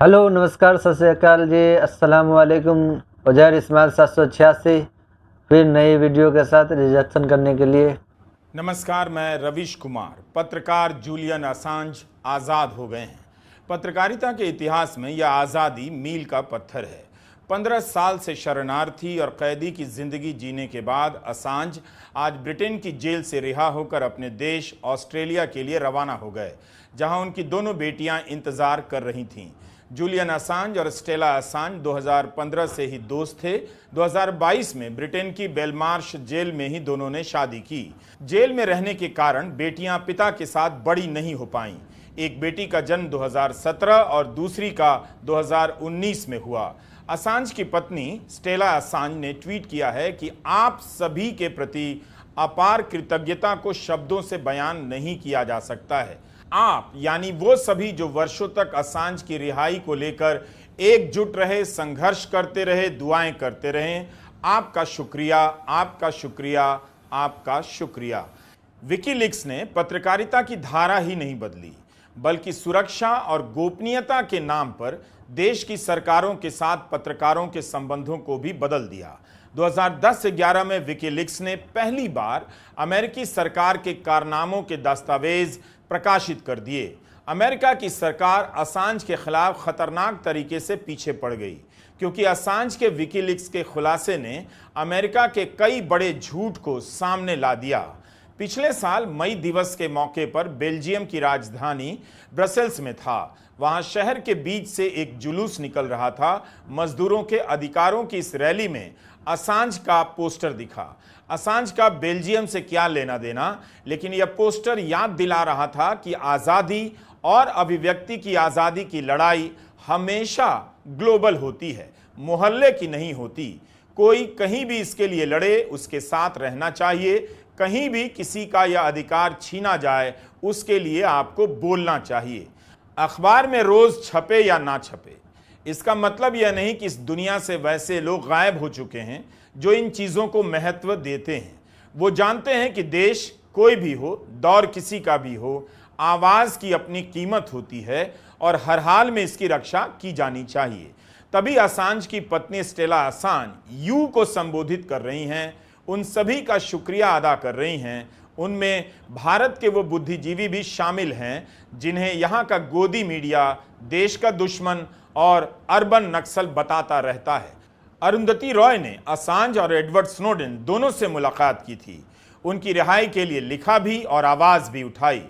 Hello नमस्कार सत श्री अकाल जी, अस्सलाम वालेकुम। उजैर इस्माइल 786 फिर नई वीडियो के साथ रिजेक्शन करने के लिए। नमस्कार, मैं रविश कुमार। पत्रकार जूलियन असांज आज़ाद हो गए हैं। पत्रकारिता के इतिहास में यह आज़ादी मील का पत्थर है। 15 साल से शरणार्थी और कैदी की जिंदगी जीने के बाद असांज आज ब्रिटेन की जेल से रिहा होकर अपने देश ऑस्ट्रेलिया के लिए रवाना हो गए, जहां उनकी दोनों बेटियां इंतजार कर रही थीं। जूलियन असांज और स्टेला असांज 2015 से ही दोस्त थे। 2022 में ब्रिटेन की बेलमार्श जेल में ही दोनों ने शादी की। जेल में रहने के कारण बेटियां पिता के साथ बड़ी नहीं हो पाईं। एक बेटी का जन्म 2017 और दूसरी का 2019 में हुआ। असांज की पत्नी स्टेला असांज ने ट्वीट किया है कि आप सभी के प्रति अपार कृतज्ञता को शब्दों से बयान नहीं किया जा सकता है। आप यानी वो सभी जो वर्षों तक असांज की रिहाई को लेकर एकजुट रहे, संघर्ष करते रहे, दुआएं करते रहे, आपका शुक्रिया, आपका शुक्रिया, आपका शुक्रिया। विकीलीक्स ने पत्रकारिता की धारा ही नहीं बदली, बल्कि सुरक्षा और गोपनीयता के नाम पर देश की सरकारों के साथ पत्रकारों के संबंधों को भी बदल दिया। 2010-11 में विकीलीक्स ने पहली बार अमेरिकी सरकार के कारनामों के दस्तावेज प्रकाशित कर दिए। अमेरिका की सरकार असांज के खिलाफ खतरनाक तरीके से पीछे पड़ गई, क्योंकि असांज के विकीलीक्स के खुलासे ने अमेरिका के कई बड़े झूठ को सामने ला दिया। पिछले साल मई दिवस के मौके पर बेल्जियम की राजधानी ब्रसेल्स में था। वहां शहर के बीच से एक जुलूस निकल रहा था। मजदूरों के अधिकारों की इस रैली में असांज का पोस्टर दिखा। असांज का बेल्जियम से क्या लेना देना, लेकिन यह पोस्टर याद दिला रहा था कि आज़ादी और अभिव्यक्ति की आज़ादी की लड़ाई हमेशा ग्लोबल होती है, मोहल्ले की नहीं होती। कोई कहीं भी इसके लिए लड़े, उसके साथ रहना चाहिए। कहीं भी किसी का यह अधिकार छीना जाए, उसके लिए आपको बोलना चाहिए। अखबार में रोज छपे या ना छपे, इसका मतलब यह नहीं कि इस दुनिया से वैसे लोग गायब हो चुके हैं जो इन चीज़ों को महत्व देते हैं। वो जानते हैं कि देश कोई भी हो, दौर किसी का भी हो, आवाज़ की अपनी कीमत होती है और हर हाल में इसकी रक्षा की जानी चाहिए। तभी असांज की पत्नी स्टेला असांज यू को संबोधित कर रही हैं, उन सभी का शुक्रिया अदा कर रही हैं। उनमें भारत के वो बुद्धिजीवी भी शामिल हैं जिन्हें यहाँ का गोदी मीडिया देश का दुश्मन और अर्बन नक्सल बताता रहता है। अरुंधति रॉय ने असांज और एडवर्ड स्नोडेन दोनों से मुलाकात की थी। उनकी रिहाई के लिए लिखा भी और आवाज़ भी उठाई।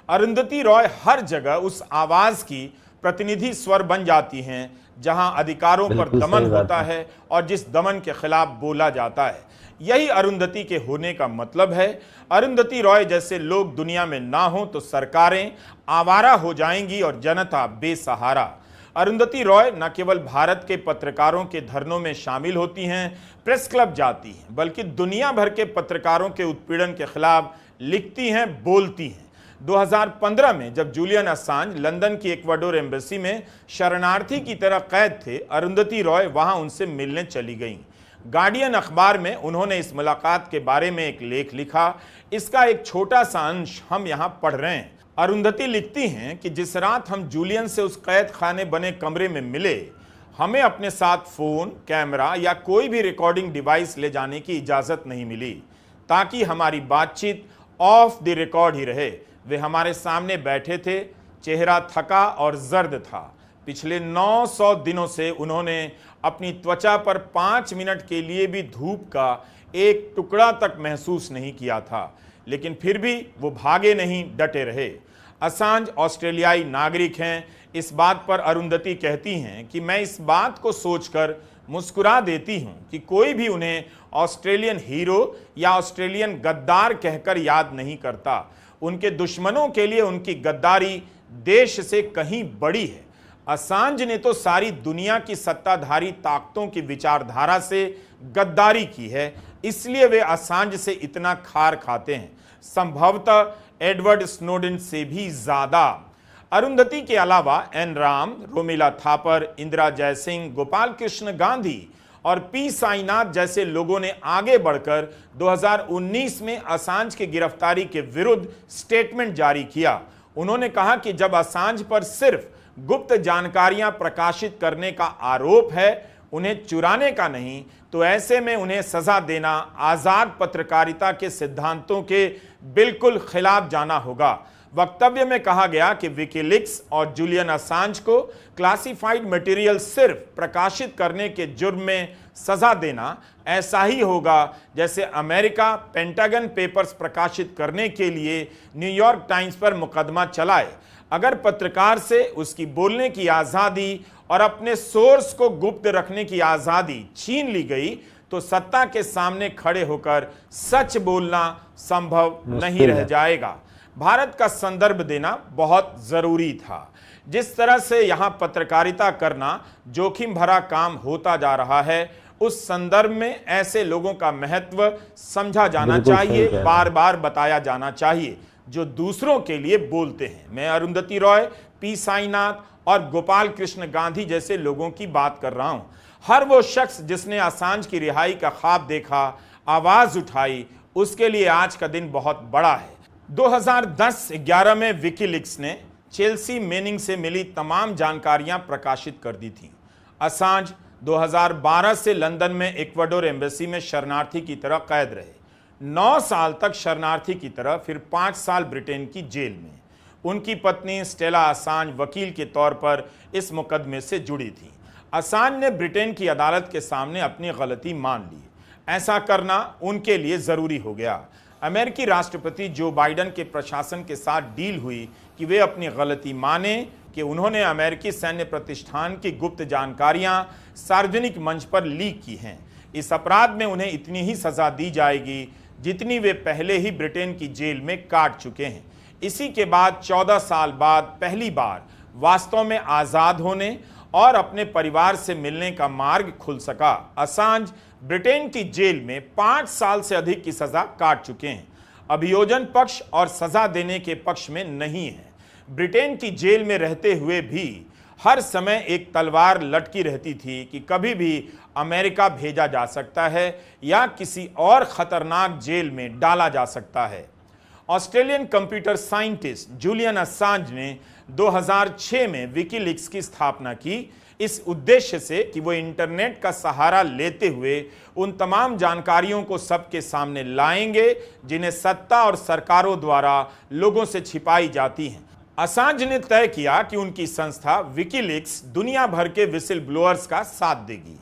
अरुंधति रॉय हर जगह उस आवाज़ की प्रतिनिधि स्वर बन जाती हैं जहां अधिकारों पर दमन होता है और जिस दमन के खिलाफ बोला जाता है। यही अरुंधति के होने का मतलब है। अरुंधति रॉय जैसे लोग दुनिया में ना हो तो सरकारें आवारा हो जाएंगी और जनता बेसहारा। अरुंधति रॉय न केवल भारत के पत्रकारों के धरनों में शामिल होती हैं, प्रेस क्लब जाती हैं, बल्कि दुनिया भर के पत्रकारों के उत्पीड़न के खिलाफ लिखती हैं, बोलती हैं। 2015 में जब जूलियन असांज लंदन की इक्वाडोर एम्बेसी में शरणार्थी की तरह कैद थे, अरुंधति रॉय वहां उनसे मिलने चली गईं। गार्डियन अखबार में उन्होंने इस मुलाकात के बारे में एक लेख लिखा। इसका एक छोटा सा अंश हम यहां पढ़ रहे हैं। अरुंधति लिखती हैं कि जिस रात हम जूलियन से उस कैद खाने बने कमरे में मिले, हमें अपने साथ फ़ोन, कैमरा या कोई भी रिकॉर्डिंग डिवाइस ले जाने की इजाज़त नहीं मिली, ताकि हमारी बातचीत ऑफ द रिकॉर्ड ही रहे। वे हमारे सामने बैठे थे, चेहरा थका और जर्द था। पिछले 900 दिनों से उन्होंने अपनी त्वचा पर 5 मिनट के लिए भी धूप का एक टुकड़ा तक महसूस नहीं किया था, लेकिन फिर भी वो भागे नहीं, डटे रहे। असांज ऑस्ट्रेलियाई नागरिक हैं। इस बात पर अरुंधति कहती हैं कि मैं इस बात को सोचकर मुस्कुरा देती हूं कि कोई भी उन्हें ऑस्ट्रेलियन हीरो या ऑस्ट्रेलियन गद्दार कहकर याद नहीं करता। उनके दुश्मनों के लिए उनकी गद्दारी देश से कहीं बड़ी है। असांज ने तो सारी दुनिया की सत्ताधारी ताकतों की विचारधारा से गद्दारी की है, इसलिए वे असांज से इतना खार खाते हैं, संभवतः एडवर्ड स्नोडेन से भी ज्यादा। अरुंधति के अलावा एन राम, रोमिला थापर, इंदिरा जयसिंह, गोपाल कृष्ण गांधी और पी साईनाथ जैसे लोगों ने आगे बढ़कर 2019 में असांज की गिरफ्तारी के विरुद्ध स्टेटमेंट जारी किया। उन्होंने कहा कि जब असांज पर सिर्फ गुप्त जानकारियां प्रकाशित करने का आरोप है, उन्हें चुराने का नहीं, तो ऐसे में उन्हें सजा देना आजाद पत्रकारिता के सिद्धांतों के बिल्कुल खिलाफ जाना होगा। वक्तव्य में कहा गया कि विकीलीक्स और जूलियन असांज को क्लासिफाइड मटेरियल सिर्फ प्रकाशित करने के जुर्म में सजा देना ऐसा ही होगा जैसे अमेरिका पेंटागन पेपर्स प्रकाशित करने के लिए न्यूयॉर्क टाइम्स पर मुकदमा चलाए। अगर पत्रकार से उसकी बोलने की आज़ादी और अपने सोर्स को गुप्त रखने की आज़ादी छीन ली गई तो सत्ता के सामने खड़े होकर सच बोलना संभव नहीं रह जाएगा। भारत का संदर्भ देना बहुत जरूरी था। जिस तरह से यहां पत्रकारिता करना जोखिम भरा काम होता जा रहा है, उस संदर्भ में ऐसे लोगों का महत्व समझा जाना चाहिए, बार बार बताया जाना चाहिए जो दूसरों के लिए बोलते हैं। मैं अरुंधति रॉय, पी साईनाथ और गोपाल कृष्ण गांधी जैसे लोगों की बात कर रहा हूं। हर वो शख्स जिसने असांज की रिहाई का ख्वाब देखा, आवाज उठाई, उसके लिए आज का दिन बहुत बड़ा है। 2010-11 में विकीलीक्स ने चेल्सी मेनिंग से मिली तमाम जानकारियां प्रकाशित कर दी थी। असांज 2012 से लंदन में इक्वाडोर एम्बेसी में शरणार्थी की तरह कैद रहे। 9 साल तक शरणार्थी की तरह, फिर 5 साल ब्रिटेन की जेल में। उनकी पत्नी स्टेला असांज वकील के तौर पर इस मुकदमे से जुड़ी थी। असांज ने ब्रिटेन की अदालत के सामने अपनी गलती मान ली। ऐसा करना उनके लिए जरूरी हो गया। अमेरिकी राष्ट्रपति जो बाइडेन के प्रशासन के साथ डील हुई कि वे अपनी गलती माने कि उन्होंने अमेरिकी सैन्य प्रतिष्ठान की गुप्त जानकारियां सार्वजनिक मंच पर लीक की हैं। इस अपराध में उन्हें इतनी ही सजा दी जाएगी जितनी वे पहले ही ब्रिटेन की जेल में काट चुके हैं। इसी के बाद 14 साल बाद पहली बार वास्तव में आज़ाद होने और अपने परिवार से मिलने का मार्ग खुल सका। असांज ब्रिटेन की जेल में 5 साल से अधिक की सजा काट चुके हैं। अभियोजन पक्ष और सजा देने के पक्ष में नहीं है। ब्रिटेन की जेल में रहते हुए भी हर समय एक तलवार लटकी रहती थी कि कभी भी अमेरिका भेजा जा सकता है या किसी और खतरनाक जेल में डाला जा सकता है। Australian computer scientist Julian Assange ने 2006 में विकीलीक्स की स्थापना की, इस उद्देश्य से कि वो इंटरनेट का सहारा लेते हुए उन तमाम जानकारियों को सबके सामने लाएंगे जिन्हें सत्ता और सरकारों द्वारा लोगों से छिपाई जाती हैं। असांज ने तय किया कि उनकी संस्था विकीलीक्स दुनिया भर के विसिल ब्लोअर्स का साथ देगी।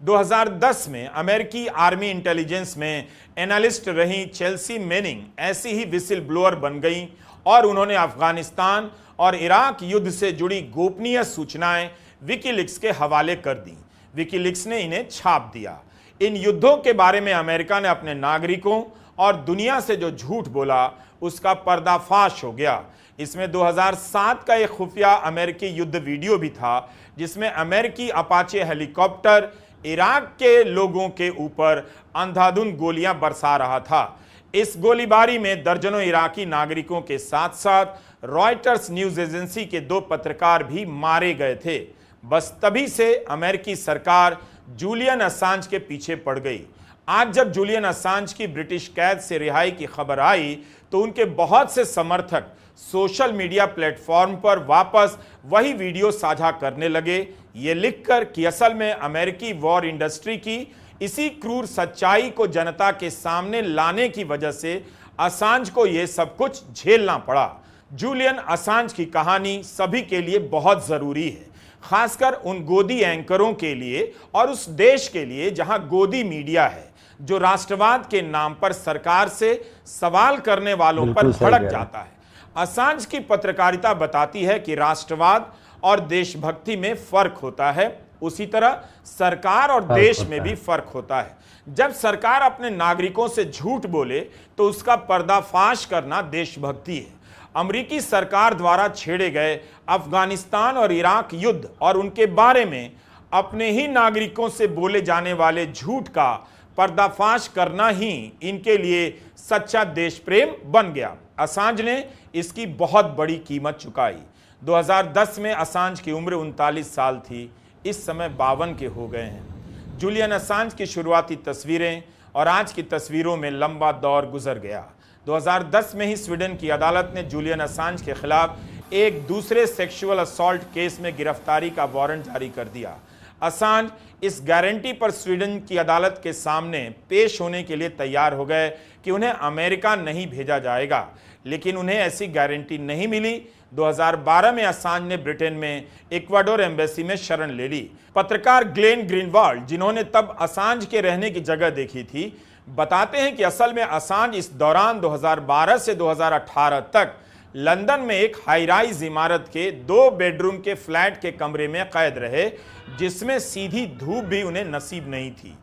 2010 में अमेरिकी आर्मी इंटेलिजेंस में एनालिस्ट रही चेल्सी मेनिंग ऐसी ही विसिल ब्लोअर बन गई और उन्होंने अफगानिस्तान और इराक युद्ध से जुड़ी गोपनीय सूचनाएं विकीलीक्स के हवाले कर दी। विकीलीक्स ने इन्हें छाप दिया। इन युद्धों के बारे में अमेरिका ने अपने नागरिकों और दुनिया से जो झूठ बोला उसका पर्दाफाश हो गया। इसमें 2007 का एक खुफिया अमेरिकी युद्ध वीडियो भी था जिसमें अमेरिकी अपाचे हेलीकॉप्टर इराक के लोगों के ऊपर अंधाधुंध गोलियां बरसा रहा था। इस गोलीबारी में दर्जनों इराकी नागरिकों के साथ साथ रॉयटर्स न्यूज एजेंसी के 2 पत्रकार भी मारे गए थे। बस तभी से अमेरिकी सरकार जूलियन असांज के पीछे पड़ गई। आज जब जूलियन असांज की ब्रिटिश कैद से रिहाई की खबर आई तो उनके बहुत से समर्थक सोशल मीडिया प्लेटफॉर्म पर वापस वही वीडियो साझा करने लगे, ये लिखकर कि असल में अमेरिकी वॉर इंडस्ट्री की इसी क्रूर सच्चाई को जनता के सामने लाने की वजह से असांज को यह सब कुछ झेलना पड़ा। जूलियन असांज की कहानी सभी के लिए बहुत जरूरी है, खासकर उन गोदी एंकरों के लिए और उस देश के लिए जहां गोदी मीडिया है जो राष्ट्रवाद के नाम पर सरकार से सवाल करने वालों पर भड़क जाता है। असांज की पत्रकारिता बताती है कि राष्ट्रवाद और देशभक्ति में फर्क होता है, उसी तरह सरकार और देश में भी फर्क होता है। जब सरकार अपने नागरिकों से झूठ बोले तो उसका पर्दाफाश करना देशभक्ति है। अमेरिकी सरकार द्वारा छेड़े गए अफगानिस्तान और इराक युद्ध और उनके बारे में अपने ही नागरिकों से बोले जाने वाले झूठ का पर्दाफाश करना ही इनके लिए सच्चा देश प्रेम बन गया। असांज ने इसकी बहुत बड़ी कीमत चुकाई। 2010 में असांज की उम्र 39 साल थी, इस समय 52 के हो गए हैं। जूलियन असांज की शुरुआती तस्वीरें और आज की तस्वीरों में लंबा दौर गुजर गया। 2010 में ही स्वीडन की अदालत ने जूलियन असांज के खिलाफ एक दूसरे सेक्सुअल असॉल्ट केस में गिरफ्तारी का वारंट जारी कर दिया। असांज इस गारंटी पर स्वीडन की अदालत के सामने पेश होने के लिए तैयार हो गए कि उन्हें अमेरिका नहीं भेजा जाएगा, लेकिन उन्हें ऐसी गारंटी नहीं मिली। 2012 में असांज ने ब्रिटेन में इक्वाडोर एम्बेसी में शरण ले ली। पत्रकार ग्लेन ग्रीनवाल्ड, जिन्होंने तब असांज के रहने की जगह देखी थी, बताते हैं कि असल में असांज इस दौरान 2012 से 2018 तक लंदन में एक हाई राइज इमारत के 2 बेडरूम के फ्लैट के कमरे में कैद रहे, जिसमें सीधी धूप भी उन्हें नसीब नहीं थी।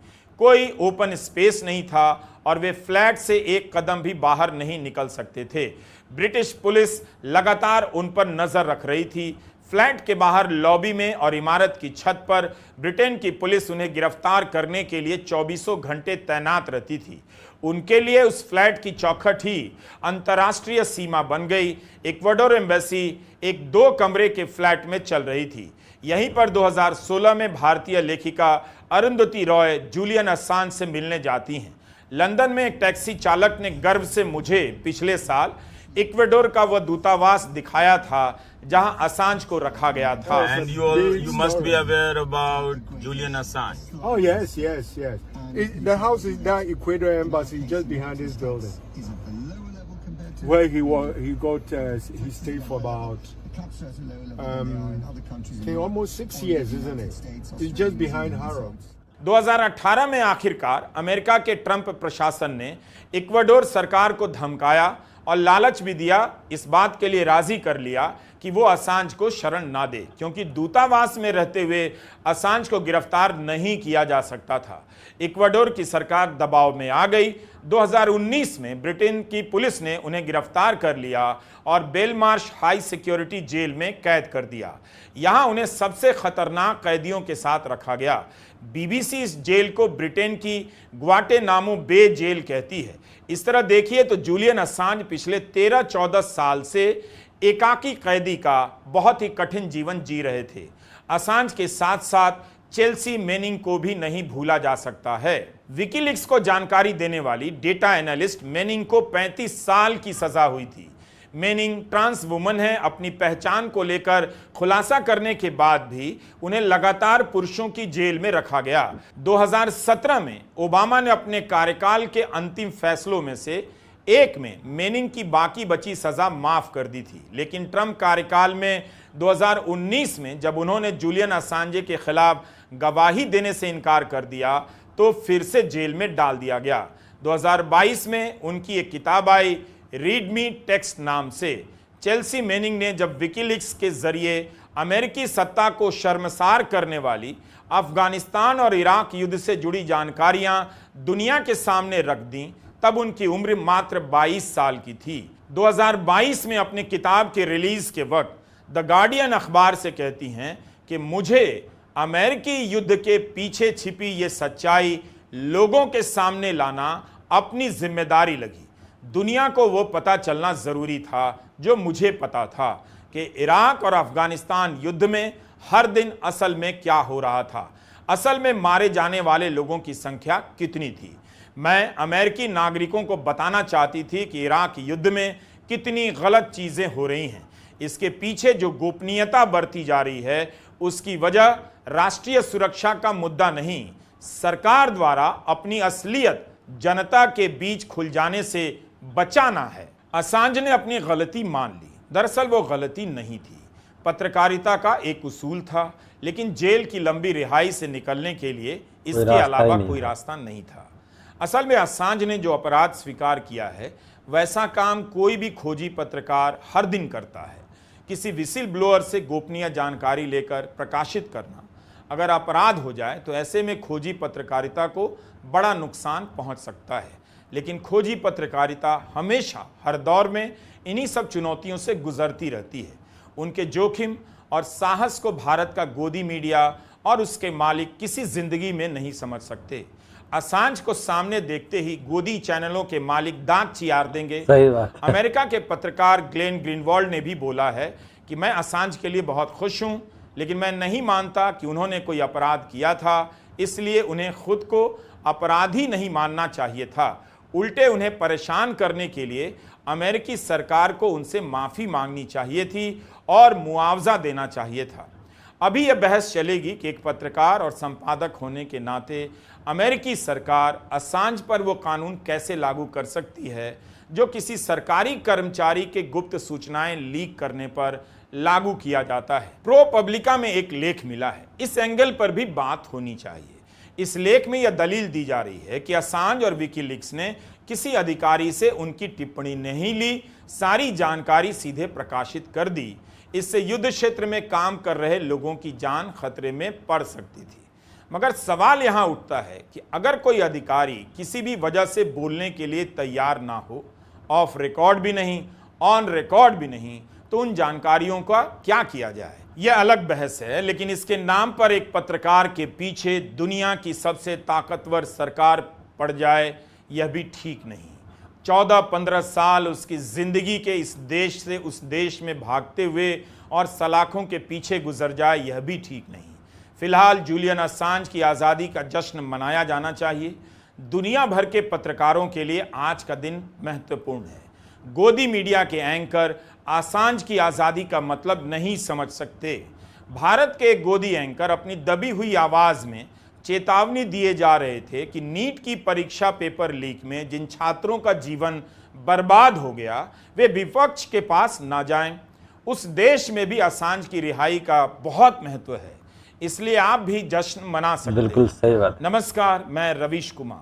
कोई ओपन स्पेस नहीं था और वे फ्लैट से एक कदम भी बाहर नहीं निकल सकते थे। ब्रिटिश पुलिस लगातार उन पर नजर रख रही थी। फ्लैट के बाहर लॉबी में और इमारत की छत पर ब्रिटेन की पुलिस उन्हें गिरफ्तार करने के लिए 24 घंटे तैनात रहती थी। उनके लिए उस फ्लैट की चौखट ही अंतर्राष्ट्रीय सीमा बन गई। इक्वाडोर एम्बेसी एक 2 कमरे के फ्लैट में चल रही थी। यहीं पर 2016 में भारतीय लेखिका अरुंधति रॉय जूलियन असांज से मिलने जाती हैं। लंदन में एक टैक्सी चालक ने गर्व से मुझे पिछले साल इक्वाडोर का वह दूतावास दिखाया था जहां असांज को रखा गया था। And you must be aware about Julian Assange. Oh yes. The house is that Ecuador embassy just behind this building, where he stayed for about almost 6 years, isn't it? It's just behind Harrods. 2018 में आखिरकार America के Trump प्रशासन ने Ecuador सरकार को धमकाया और लालच भी दिया, इस बात के लिए राजी कर लिया कि वो असांज को शरण ना दे, क्योंकि दूतावास में रहते हुए असांज को गिरफ्तार नहीं किया जा सकता था। इक्वाडोर की सरकार दबाव में आ गई। 2019 में ब्रिटेन की पुलिस ने उन्हें गिरफ्तार कर लिया और बेलमार्श हाई सिक्योरिटी जेल में कैद कर दिया। यहां उन्हें सबसे खतरनाक कैदियों के साथ रखा गया। बीबीसी इस जेल को ब्रिटेन की ग्वाटेनामो बे जेल कहती है। इस तरह देखिए तो जूलियन असांज पिछले 13-14 साल से एकाकी कैदी का बहुत ही कठिन जीवन जी रहे थे। असांज के साथ साथ चेल्सी मेनिंग को भी नहीं भूला जा सकता है। विकीलीक्स को जानकारी देने वाली डेटा एनालिस्ट मेनिंग को 35 साल की सजा हुई थी। मेनिंग ट्रांस वुमन है। अपनी पहचान को लेकर खुलासा करने के बाद भी उन्हें लगातार पुरुषों की जेल में रखा गया। 2017 में ओबामा ने अपने कार्यकाल के अंतिम फैसलों में से एक में मेनिंग की बाकी बची सजा माफ कर दी थी, लेकिन ट्रंप कार्यकाल में 2019 में जब उन्होंने जूलियन असांजे के खिलाफ गवाही देने से इनकार कर दिया तो फिर से जेल में डाल दिया गया। 2022 में उनकी एक किताब आई रीड मी टेक्स्ट नाम से। चेल्सी मेनिंग ने जब विकीलीक्स के जरिए अमेरिकी सत्ता को शर्मसार करने वाली अफगानिस्तान और इराक युद्ध से जुड़ी जानकारियां दुनिया के सामने रख दी, तब उनकी उम्र मात्र 22 साल की थी। 2022 में अपनी किताब के रिलीज के वक्त द गार्डियन अखबार से कहती हैं कि मुझे अमेरिकी युद्ध के पीछे छिपी ये सच्चाई लोगों के सामने लाना अपनी जिम्मेदारी लगी। दुनिया को वो पता चलना जरूरी था जो मुझे पता था कि इराक और अफगानिस्तान युद्ध में हर दिन असल में क्या हो रहा था, असल में मारे जाने वाले लोगों की संख्या कितनी थी। मैं अमेरिकी नागरिकों को बताना चाहती थी कि इराक युद्ध में कितनी गलत चीजें हो रही हैं। इसके पीछे जो गोपनीयता बरती जा रही है उसकी वजह राष्ट्रीय सुरक्षा का मुद्दा नहीं, सरकार द्वारा अपनी असलियत जनता के बीच खुल जाने से बचाना है। असांज ने अपनी गलती मान ली। दरअसल वो गलती नहीं थी, पत्रकारिता का एक उसूल था, लेकिन जेल की लंबी रिहाई से निकलने के लिए इसके अलावा कोई रास्ता नहीं था। असल में असांज ने जो अपराध स्वीकार किया है वैसा काम कोई भी खोजी पत्रकार हर दिन करता है। किसी विसिल ब्लोअर से गोपनीय जानकारी लेकर प्रकाशित करना अगर अपराध हो जाए तो ऐसे में खोजी पत्रकारिता को बड़ा नुकसान पहुंच सकता है। लेकिन खोजी पत्रकारिता हमेशा हर दौर में इन्हीं सब चुनौतियों से गुजरती रहती है। उनके जोखिम और साहस को भारत का गोदी मीडिया और उसके मालिक किसी जिंदगी में नहीं समझ सकते। असांज को सामने देखते ही गोदी चैनलों के मालिक दांत चियार देंगे। सही बात। अमेरिका के पत्रकार ग्लेन ग्रीनवाल्ड ने भी बोला है कि मैं असांज के लिए बहुत खुश हूं, लेकिन मैं नहीं मानता कि उन्होंने कोई अपराध किया था, इसलिए उन्हें खुद को अपराधी नहीं मानना चाहिए था। उल्टे उन्हें परेशान करने के लिए अमेरिकी सरकार को उनसे माफ़ी मांगनी चाहिए थी और मुआवजा देना चाहिए था। अभी यह बहस चलेगी कि एक पत्रकार और संपादक होने के नाते अमेरिकी सरकार असांज पर वो कानून कैसे लागू कर सकती है जो किसी सरकारी कर्मचारी के गुप्त सूचनाएं लीक करने पर लागू किया जाता है। प्रो पब्लिका में एक लेख मिला है, इस एंगल पर भी बात होनी चाहिए। इस लेख में यह दलील दी जा रही है कि असांज और विकीलीक्स ने किसी अधिकारी से उनकी टिप्पणी नहीं ली, सारी जानकारी सीधे प्रकाशित कर दी। इससे युद्ध क्षेत्र में काम कर रहे लोगों की जान खतरे में पड़ सकती थी। मगर सवाल यहां उठता है कि अगर कोई अधिकारी किसी भी वजह से बोलने के लिए तैयार ना हो, ऑफ रिकॉर्ड भी नहीं, ऑन रिकॉर्ड भी नहीं, तो उन जानकारियों का क्या किया जाए? यह अलग बहस है, लेकिन इसके नाम पर एक पत्रकार के पीछे दुनिया की सबसे ताकतवर सरकार पड़ जाए, यह भी ठीक नहीं। 14-15 साल उसकी जिंदगी के इस देश से उस देश में भागते हुए और सलाखों के पीछे गुजर जाए, यह भी ठीक नहीं। फिलहाल जूलियन असांज की आज़ादी का जश्न मनाया जाना चाहिए। दुनिया भर के पत्रकारों के लिए आज का दिन महत्वपूर्ण है। गोदी मीडिया के एंकर असांज की आज़ादी का मतलब नहीं समझ सकते। भारत के एक गोदी एंकर अपनी दबी हुई आवाज़ में चेतावनी दिए जा रहे थे कि नीट की परीक्षा पेपर लीक में जिन छात्रों का जीवन बर्बाद हो गया वे विपक्ष के पास ना जाएं। उस देश में भी असांज की रिहाई का बहुत महत्व है, इसलिए आप भी जश्न मना सकते हैं। बिल्कुल सही बात। नमस्कार, मैं रवीश कुमार।